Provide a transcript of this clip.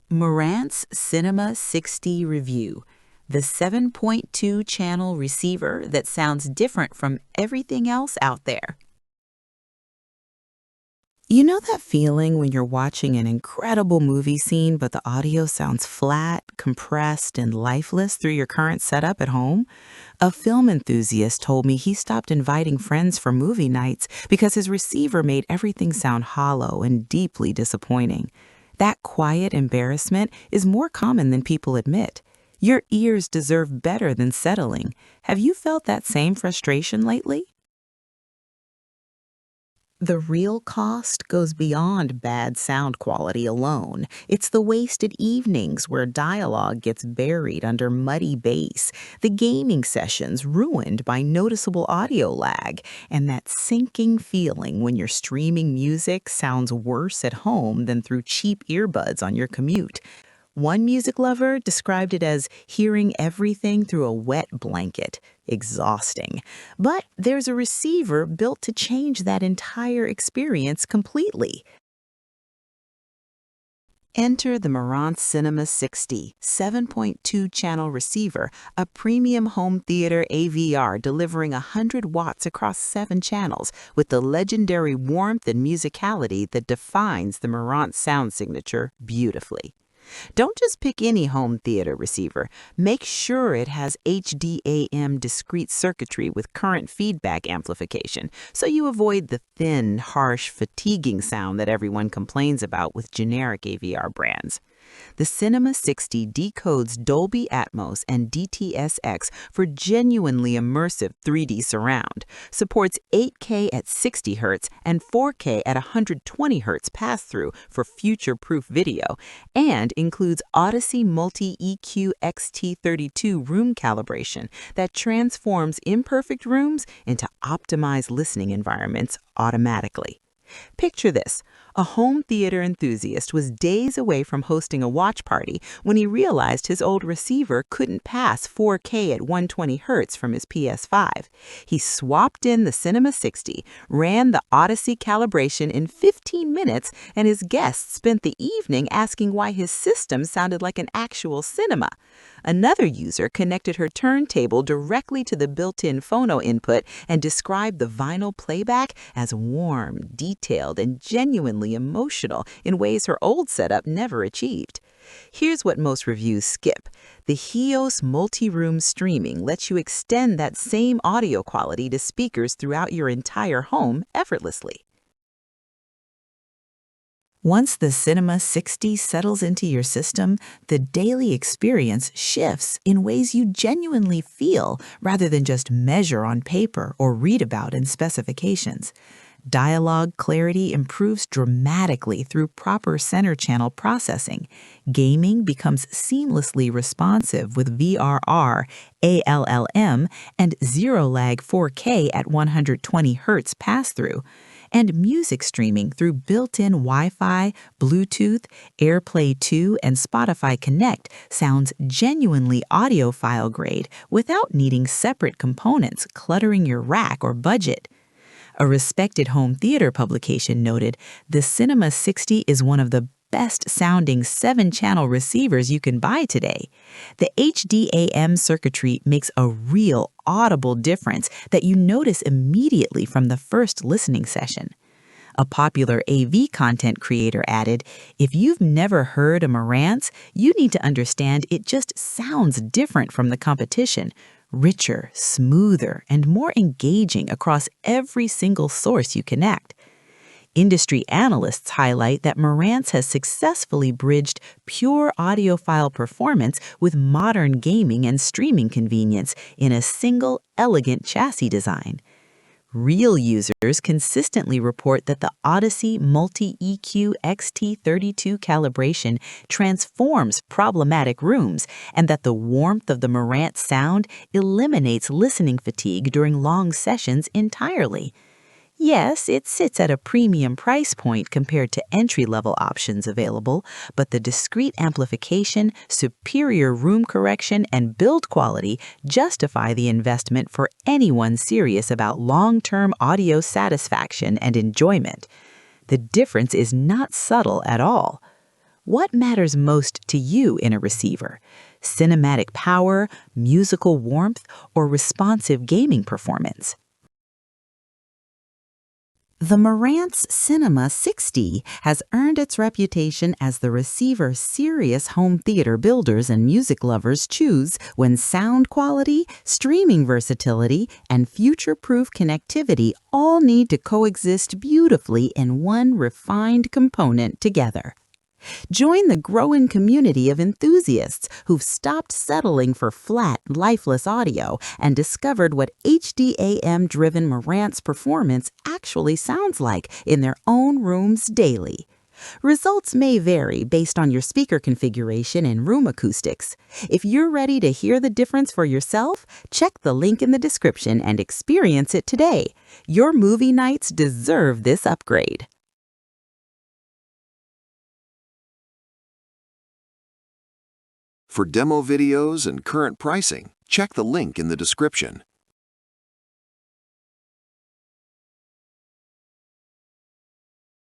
Marantz Cinema 60 Review, the 7.2 channel receiver that sounds different from everything else out there. You know that feeling when you're watching an incredible movie scene, but the audio sounds flat, compressed, and lifeless through your current setup at home? A film enthusiast told me he stopped inviting friends for movie nights because his receiver made everything sound hollow and deeply disappointing. That quiet embarrassment is more common than people admit. Your ears deserve better than settling. Have you felt that same frustration lately? The real cost goes beyond bad sound quality alone. It's the wasted evenings where dialogue gets buried under muddy bass, the gaming sessions ruined by noticeable audio lag, and that sinking feeling when your streaming music sounds worse at home than through cheap earbuds on your commute. One music lover described it as hearing everything through a wet blanket. Exhausting. But there's a receiver built to change that entire experience completely. Enter the Marantz Cinema 60 7.2 channel receiver, a premium home theater AVR delivering 100 watts across 7 channels with the legendary warmth and musicality that defines the Marantz sound signature beautifully. Don't just pick any home theater receiver. Make sure it has HDAM discrete circuitry with current feedback amplification, so you avoid the thin, harsh, fatiguing sound that everyone complains about with generic AVR brands. The Cinema 60 decodes Dolby Atmos and DTS:X for genuinely immersive 3D surround, supports 8K at 60 Hz and 4K at 120 Hz pass-through for future-proof video, and includes Odyssey Multi-EQ XT32 room calibration that transforms imperfect rooms into optimized listening environments automatically. Picture this. A home theater enthusiast was days away from hosting a watch party when he realized his old receiver couldn't pass 4K at 120 Hz from his PS5. He swapped in the Cinema 60, ran the Odyssey calibration in 15 minutes, and his guests spent the evening asking why his system sounded like an actual cinema. Another user connected her turntable directly to the built-in phono input and described the vinyl playback as warm, detailed, and genuinely emotional in ways her old setup never achieved. Here's what most reviews skip. The HEOS multi-room streaming lets you extend that same audio quality to speakers throughout your entire home effortlessly. Once the Cinema 60 settles into your system, the daily experience shifts in ways you genuinely feel rather than just measure on paper or read about in specifications. Dialogue clarity improves dramatically through proper center channel processing. Gaming becomes seamlessly responsive with VRR, ALLM, and zero lag 4K at 120 Hz pass-through. And music streaming through built-in Wi-Fi, Bluetooth, AirPlay 2, and Spotify Connect sounds genuinely audiophile grade without needing separate components cluttering your rack or budget. A respected home theater publication noted, the Cinema 60 is one of the best-sounding 7-channel receivers you can buy today. The HDAM circuitry makes a real audible difference that you notice immediately from the first listening session. A popular AV content creator added, if you've never heard a Marantz, you need to understand it just sounds different from the competition. Richer, smoother, and more engaging across every single source you connect. Industry analysts highlight that Marantz has successfully bridged pure audiophile performance with modern gaming and streaming convenience in a single, elegant chassis design. Real users consistently report that the Odyssey Multi-EQ XT32 calibration transforms problematic rooms and that the warmth of the Marantz sound eliminates listening fatigue during long sessions entirely. Yes, it sits at a premium price point compared to entry-level options available, but the discrete amplification, superior room correction, and build quality justify the investment for anyone serious about long-term audio satisfaction and enjoyment. The difference is not subtle at all. What matters most to you in a receiver? Cinematic power, musical warmth, or responsive gaming performance? The Marantz Cinema 60 has earned its reputation as the receiver serious home theater builders and music lovers choose when sound quality, streaming versatility, and future-proof connectivity all need to coexist beautifully in one refined component together. Join the growing community of enthusiasts who've stopped settling for flat, lifeless audio and discovered what HDAM-driven Marantz performance actually sounds like in their own rooms daily. Results may vary based on your speaker configuration and room acoustics. If you're ready to hear the difference for yourself, check the link in the description and experience it today. Your movie nights deserve this upgrade. For demo videos and current pricing, check the link in the description.